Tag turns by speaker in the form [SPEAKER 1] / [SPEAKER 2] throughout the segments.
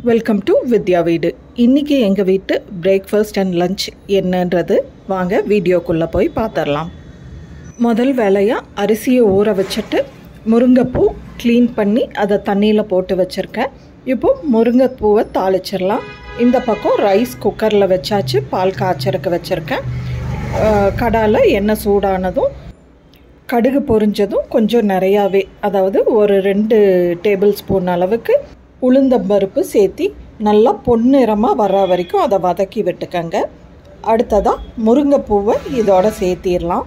[SPEAKER 1] Welcome to வித்யா வீடு. இன்றைக்கி எங்கள் வீட்டு பிரேக்ஃபாஸ்ட் அண்ட் லஞ்ச் என்னன்றது வாங்க வீடியோக்குள்ளே போய் பார்த்துடலாம். முதல் வேலையாக அரிசியை ஊற வச்சுட்டு முருங்கைப்பூ க்ளீன் பண்ணி அதை தண்ணியில் போட்டு வச்சுருக்கேன். இப்போது முருங்கைப்பூவை தாளிச்சிடலாம். இந்த பக்கம் ரைஸ் குக்கரில் வச்சாச்சு, பால் காய்ச்சறக்கு வச்சுருக்கேன். கடாயில் எண்ணெய் சூடானதும் கடுகு பொரிஞ்சதும் கொஞ்சம் நிறையாவே, அதாவது ஒரு 2 டேபிள் ஸ்பூன் அளவுக்கு உளுந்தம்பருப்பு சேர்த்தி நல்லா பொன்னிறமாக வர்ற வரைக்கும் அதை வதக்கி விட்டுக்கங்க. அடுத்ததாக முருங்கைப்பூவை இதோட சேர்த்திடலாம்.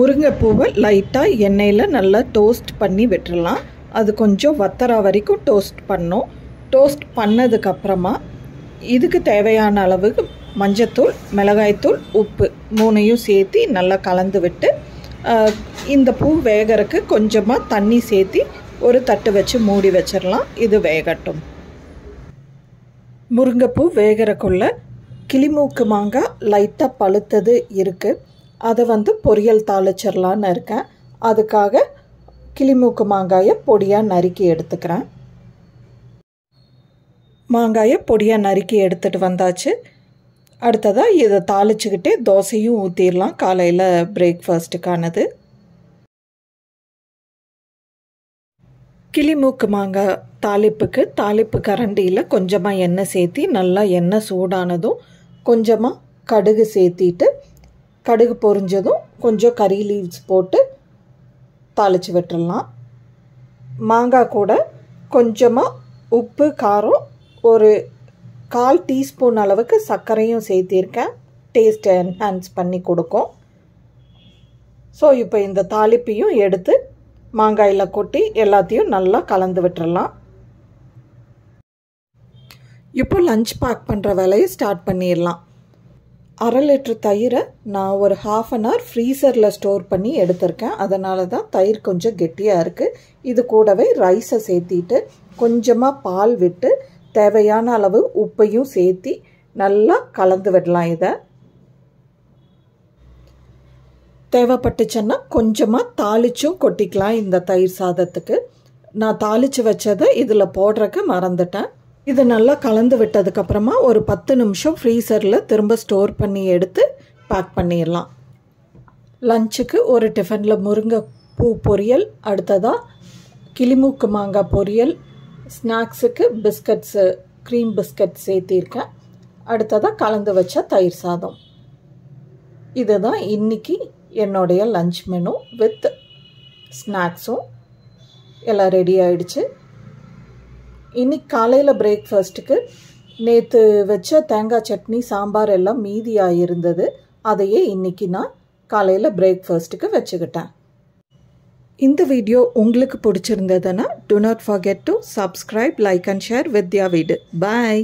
[SPEAKER 1] முருங்கைப்பூவை லைட்டாக எண்ணெயில் நல்லா டோஸ்ட் பண்ணி விட்டுடலாம். அது கொஞ்சம் வத்தற வரைக்கும் டோஸ்ட் பண்ணோம். டோஸ்ட் பண்ணதுக்கப்புறமா இதுக்கு தேவையான அளவுக்கு மஞ்சத்தூள், மிளகாய்த்தூள், உப்பு 3ஐயும் சேர்த்தி நல்லா கலந்து விட்டு இந்த பூ வேகறதுக்கு கொஞ்சமாக தண்ணி சேர்த்தி ஒரு தட்டு வச்சு மூடி வச்சிடலாம். இது வேகட்டும். முருங்கைப்பூ வேகறக்குள்ள கிளிமூக்கு மாங்காய் லைட்டாக பழுத்தது இருக்குது. அதை பொரியல் தாளிச்சிடலான்னு இருக்கேன். அதுக்காக கிளிமூக்கு மாங்காயை பொடியாக நறுக்கி எடுத்துக்கிறேன். மாங்காயை பொடியாக நறுக்கி எடுத்துகிட்டு வந்தாச்சு. அடுத்ததாக இதை தாளிச்சுக்கிட்டே தோசையும் ஊற்றிடலாம். காலையில் பிரேக்ஃபாஸ்ட்டுக்கானது. கிளிமூக்கு மாங்காய் தாளிப்பு கரண்டியில் கொஞ்சமாக எண்ணெய் சேர்த்தி நல்லா எண்ணெய் சூடானதும் கொஞ்சமாக கடுகு சேர்த்திட்டு கடுகு பொரிஞ்சதும் கொஞ்சம் கறி லீவ்ஸ் போட்டு தாளித்து விட்டுடலாம். மாங்காய் கூட கொஞ்சமாக உப்பு, காரம், ஒரு 1/4 டீஸ்பூன் அளவுக்கு சர்க்கரையும் சேர்த்திருக்கேன். டேஸ்ட்டை என்ஹான்ஸ் பண்ணி கொடுக்கும். ஸோ இப்போ இந்த தாளிப்பையும் எடுத்து மாங்காயில் கொட்டி எல்லாத்தையும் நல்லா கலந்து விட்டுறலாம். இப்போ லஞ்ச் பேக் பண்ணுற வேலையை ஸ்டார்ட் பண்ணிடலாம். 1/2 லிட்டர் தயிரை நான் ஒரு 1/2 அன் ஹவர் ஃப்ரீசரில் ஸ்டோர் பண்ணி எடுத்திருக்கேன். அதனால தான் தயிர் கொஞ்சம் கெட்டியாக இருக்குது. இது கூடவே ரைஸை சேர்த்திட்டு கொஞ்சமாக பால் விட்டு தேவையான அளவு உப்பையும் சேர்த்தி நல்லா கலந்து விடலாம். இதை தேவைப்பட்டுச்சுன்னா கொஞ்சமாக தாளிச்சும் கொட்டிக்கலாம். இந்த தயிர் சாதத்துக்கு நான் தாளித்து வச்சதை இதில் போடுறக்கு மறந்துட்டேன். இது நல்லா கலந்து விட்டதுக்கப்புறமா ஒரு 10 நிமிஷம் ஃப்ரீசரில் திரும்ப ஸ்டோர் பண்ணி எடுத்து பேக் பண்ணிடலாம். லஞ்சுக்கு ஒரு டிஃபனில் முருங்கைப்பூ பொரியல், அடுத்ததாக கிளிமூக்கு மாங்காய் பொரியல், ஸ்நாக்ஸுக்கு பிஸ்கட்ஸு, க்ரீம் பிஸ்கட் சேர்த்திருக்கேன். அடுத்ததாக கலந்து வச்ச தயிர் சாதம். இதுதான் இன்றைக்கி என்னுடைய லஞ்ச் மெனு வித் ஸ்நாக்ஸும் எல்லாம் ரெடி ஆகிடுச்சு. இன்றைக்கி காலையில் பிரேக்ஃபாஸ்ட்டுக்கு நேற்று வச்ச தேங்காய் சட்னி, சாம்பார் எல்லாம் மீதியாக இருந்தது. அதையே இன்றைக்கி நான் காலையில் பிரேக்ஃபாஸ்ட்டுக்கு வச்சுக்கிட்டேன். இந்த வீடியோ உங்களுக்கு பிடிச்சிருந்ததுன்னா do not forget to subscribe, like and share வித்யா வீடு. Bye.